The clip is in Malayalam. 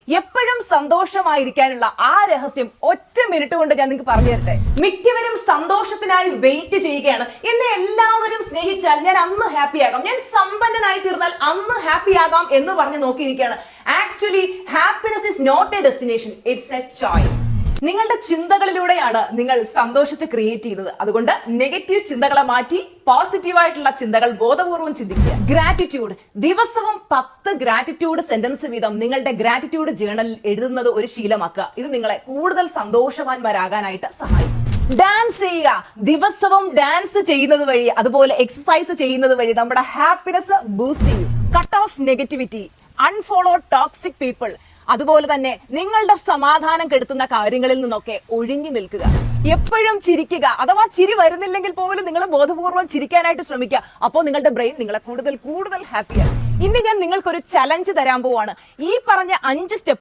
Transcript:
എപ്പോഴും സന്തോഷമായിരിക്കാനുള്ള ആ രഹസ്യം ഒറ്റ മിനിറ്റ് കൊണ്ട് ഞാൻ നിങ്ങൾക്ക് പറഞ്ഞു തരട്ടെ. മിക്കവരും സന്തോഷത്തിനായി വെയിറ്റ് ചെയ്യുകയാണ്. എന്നെ എല്ലാവരും സ്നേഹിച്ചാൽ ഞാൻ അന്ന് ഹാപ്പി ആകാം, ഞാൻ സമ്പന്നനായി തീർന്നാൽ അന്ന് ഹാപ്പി ആകാം എന്ന് പറഞ്ഞ് നോക്കിയിരിക്കുകയാണ്. Actually happiness is not a destination, it's a choice. നിങ്ങളുടെ ചിന്തകളിലൂടെയാണ് നിങ്ങൾ സന്തോഷത്തെ ക്രിയേറ്റ് ചെയ്യുന്നത്. അതുകൊണ്ട് നെഗറ്റീവ് ചിന്തകളെ മാറ്റി പോസിറ്റീവായിട്ടുള്ള ചിന്തകൾ ബോധപൂർവം ചിന്തിക്കുക. ഗ്രാറ്റിറ്റ്യൂഡ്, ദിവസവും 10 ഗ്രാറ്റിറ്റ്യൂഡ് സെന്റൻസ് വീതം നിങ്ങളുടെ ഗ്രാറ്റിറ്റ്യൂഡ് ജേണലിൽ എഴുതുന്നത് ഒരു ശീലമാക്കുക. ഇത് നിങ്ങളെ കൂടുതൽ സന്തോഷവാന്മാരാകാനായിട്ട് സഹായിക്കും. ഡാൻസ് ചെയ്യുക. ദിവസവും ഡാൻസ് ചെയ്യുന്നത് വഴി, അതുപോലെ എക്സസൈസ് ചെയ്യുന്നത് വഴി നമ്മുടെ ഹാപ്പിനെസ് ബൂസ്റ്റ് ചെയ്യും. Cut off negativity, unfollow toxic people, അതുപോലെ തന്നെ നിങ്ങളുടെ സമാധാനം കെടുത്തുന്ന കാര്യങ്ങളിൽ നിന്നൊക്കെ ഒഴിഞ്ഞു നിൽക്കുക. എപ്പോഴും ചിരിക്കുക. അഥവാ ചിരി വരുന്നില്ലെങ്കിൽ പോലും നിങ്ങൾ ബോധപൂർവ്വം ചിരിക്കാനായിട്ട് ശ്രമിക്കുക. അപ്പോൾ നിങ്ങളുടെ ബ്രെയിൻ നിങ്ങളെ കൂടുതൽ ഹാപ്പിയാണ്. ഇന്ന് ഞാൻ നിങ്ങൾക്കൊരു ചലഞ്ച് തരാൻ പോവാണ്. ഈ പറഞ്ഞ 5 സ്റ്റെപ്പ്